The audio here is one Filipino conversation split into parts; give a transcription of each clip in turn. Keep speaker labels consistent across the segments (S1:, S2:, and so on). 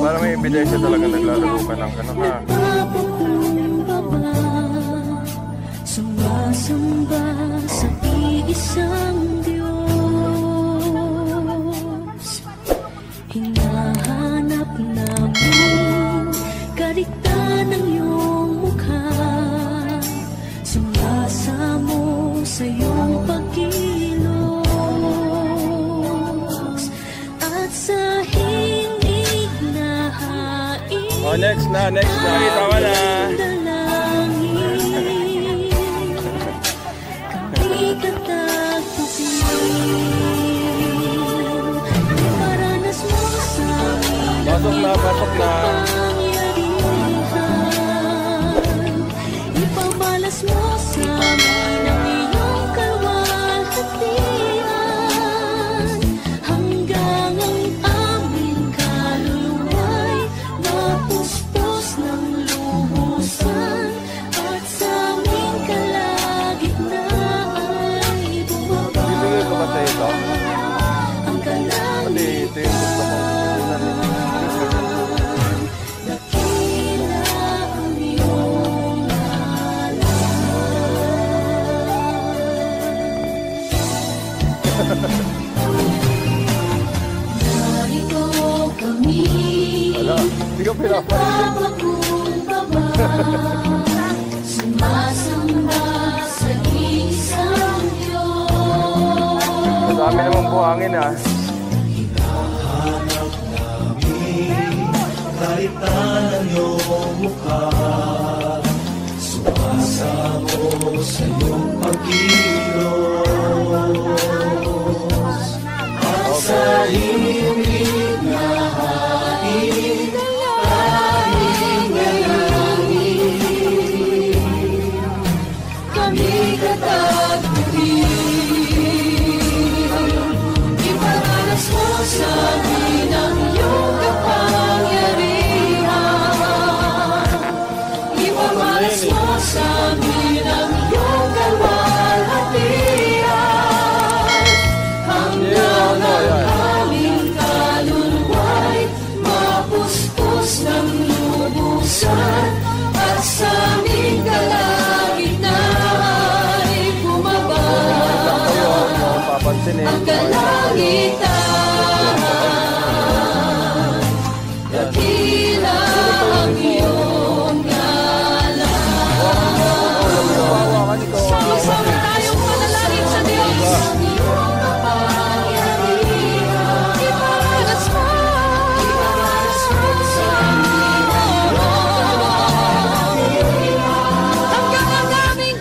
S1: Para may ebidensya talaga naglalaro ka ng ano ha.
S2: Sumasamba sa iisang Diyos. Hinahanap namin kaligtan ng iyong mukha. Sumasamo sa iyong pagkilos. At sa hingig na hain.
S1: Oh, next na. Tama na. Pasok na.
S2: Ipamalas mo sa amin ang iyong kalwalhatian, hanggang ang aming kaluluwa'y mapuspos ng lubusan, at sa aming kalagitnaan ay bumaba ang kalangitan. Narito kami, nagpapakumbaba, sumasamba sa isang Diyos.
S1: Madami namang buhangin ha.
S3: Hinahanap namin kalitan ng iyong mukha. Sumasamo sa iyong pagkilos. At sa himig na hain, kahing galangin, kami katagpuin. Iparanas mo sa amin ang iyong kapangyarihan. Ipamalas mo sa amin ang iyong kalwalhatian, hanggang ang aming kaluluwa'y mapuspos ng lubusan, at sa aming kalagitnaan ay bumaba ang kalangitan. Dakila ang iyong ngalan. Sama-sama tayong panalangin sa Diyos. Ipamalas mo sa amin hanggang ang aming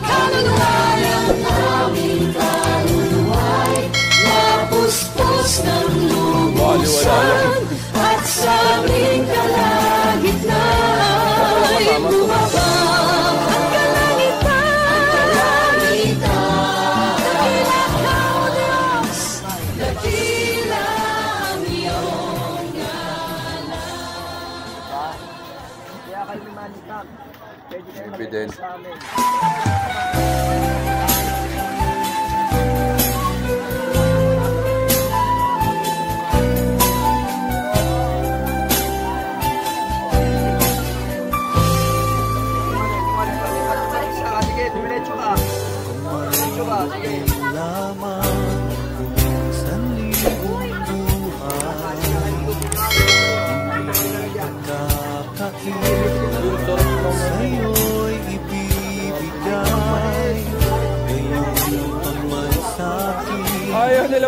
S3: kaluluwa'y mapuspos ng lubusan, at sa aming kalagitnaan ay bumaba ang kalangitan. Dakila ka, O Diyos, dakila ang iyong ngalan.
S4: Kaya kayo lumalikap. Pwede kayo
S1: Evidence.
S4: sa amin. Sige, dumiretso ka. Dumiretso ka, sige.
S3: Lamang kung sanlibuong buhay, nakakakilos sa'yo'y ibibigay. Ngayong pagmansakit,
S1: Ayaw nila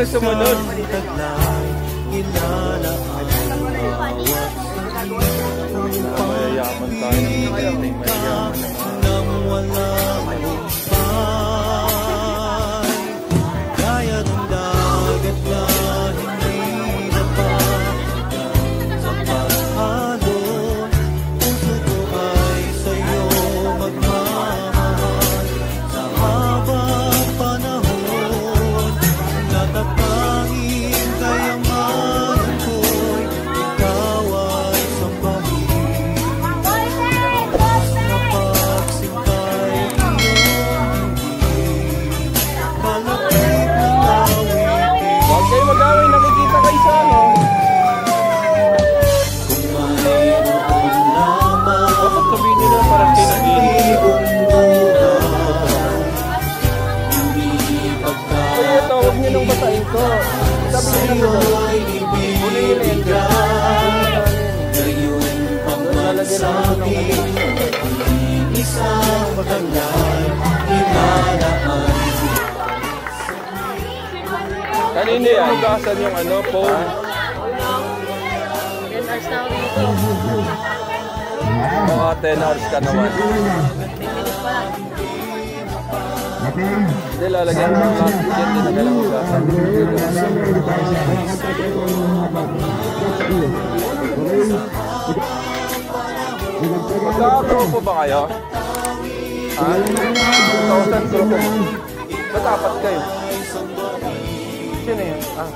S1: sumunod.
S3: isang taglay, ilalaan ang bawat
S1: Mayayaman tayo. Mayayaman naman.
S3: nang walang humpay. Gaya ng dagat na hindi napapagat sa paghalon, puso ko ay sa'yo magmamahal. Sa habang panahon, natatanging kayamanan ko'y ikaw sa'yo'y ibibigay. Ngayon ang magsabing isang taglay inaraan.
S1: Kanina yan, hugasan yung ano, phone.
S2: 10 hours na ako dito.
S1: Mga 10 hours ka naman. Hindi, lalagyan mo ng plastic yan, hindi na kailangan hugasan. Magkaka-grupo ba kayo? Ha? 2,000 grupo. Ba't apat kayo? Sino yun? Ah.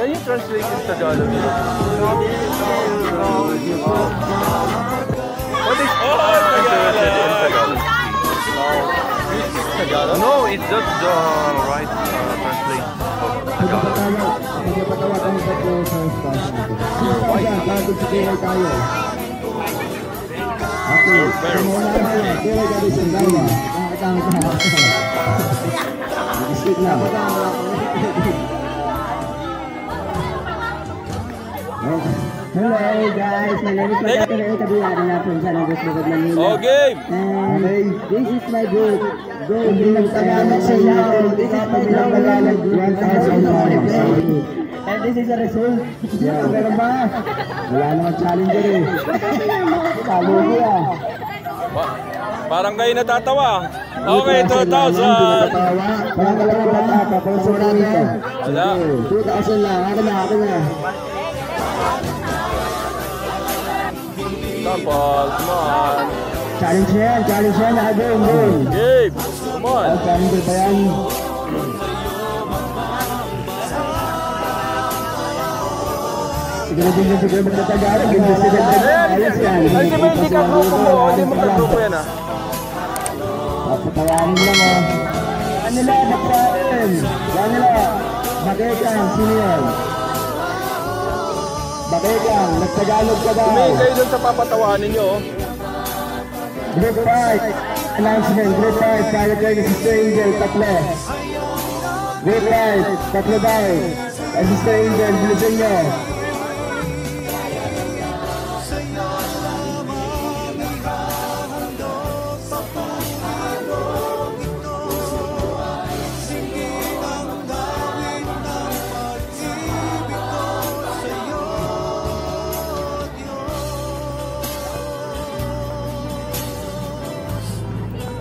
S1: Can you translate in Tagalog? What is Tagalog? Tagalog? No, it's just the right translate of Tagalog.
S5: Hello guys, my name is Matthew Kabiyagan from San Andres, Bukod, Manila.
S1: Oh, game!
S5: And this is my group. Hindi nagtagalog sa iyo. This is my Tagalog 1,000. And this is the result. Yeah, meron ba? Wala namang challenger eh. Talo ko ah.
S1: Parang kayo natatawa. Okay, 2,000!
S5: Parang dalawang bata, papasunod ito.
S1: Wala.
S5: 2,000 lang, ako na.
S1: Tapos, come on.
S5: Challenge yan, again.
S1: Game! Come on!
S5: Challenger pa yan. Siguro din yung siguro magtatagarag. Ayos yan.
S1: Ay, di ba hindi ka grupo mo? Hindi mo ka-grupo yan ah.
S5: Papatawanin lang oh. Yan nila, baksain. Yan nila. Bakekang, sino yan? Bakekang, nagtagalog ka daw.
S1: Tumingin kayo dun sa papatawanin nyo.
S5: Group 5. Announcement, Group 5. Pilot kayo si Sister Angel, tatlo. Group 5, tatlo daw. Ay Sister Angel, bilisan nyo.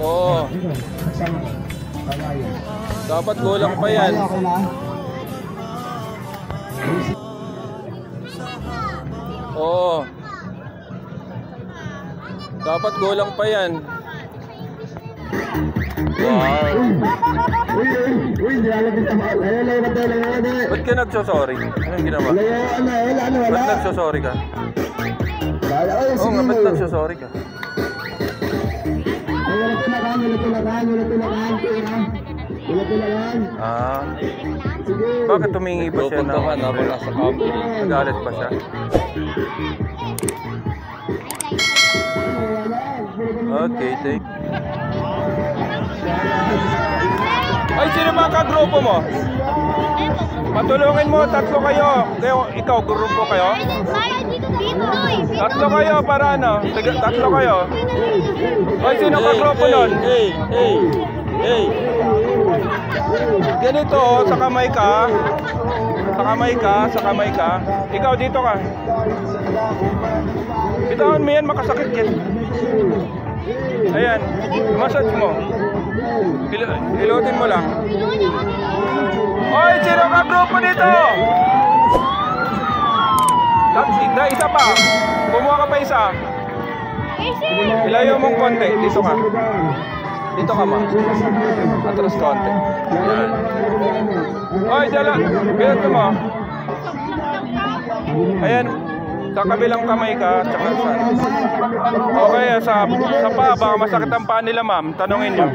S1: Oo. Dapat kulang pa yan. Oo. Dapat kulang pa yan. Wow.
S5: Uy, nilalagay sa mahal. Layo.
S1: Ba't ka nagsosorry? Anong ginawa?
S5: Wala.
S1: Ba't nagsosorry ka? Oo nga, ba't nagsosorry ka?
S5: Wala tulakan.
S1: Ah.
S5: Sige.
S1: Bakit tumingi pa siya na? Nagalit pa siya? Okay, thank you. Ay, sino ba ka-grupo mo? Patulungin mo, tatlo kayo. Ikaw, grupo kayo? Tatlo kayo para ano? Tatlo kayo. Ay, sino ka-grupo nun? Ganito, sa kamay ka. Sa kamay ka. Ikaw, dito ka. Bitawan mo yan, makasakit yan. Ayan, massage mo. Hilutin mo lang. Oy, sino ka grupo dito? Isa pa. Kumuha ka pa isa. Ilayo mong konti. Dito ka. Dito ka, ma. Atras konti. Ayan. Oy, dala. Bilat mo. Ayan. Sa kabilang kamay ka, tsaka sa... Okay, sa paa, baka masakit ang paa nila, ma'am. Tanungin nyo.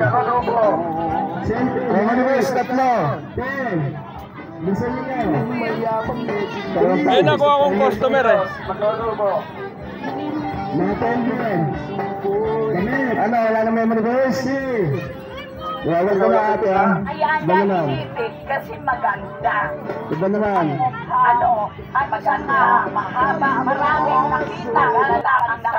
S1: Ay, nakuha akong customer eh.
S5: Mga tender. Damit. Ano, wala na memory verse. Wala ko na ate ha.
S6: Ayan
S5: Iba
S6: yan,
S5: naman.
S6: inipit kasi maganda.
S5: Iba naman.
S6: Ano, maganda, mahaba, maraming nakita. Lalakang na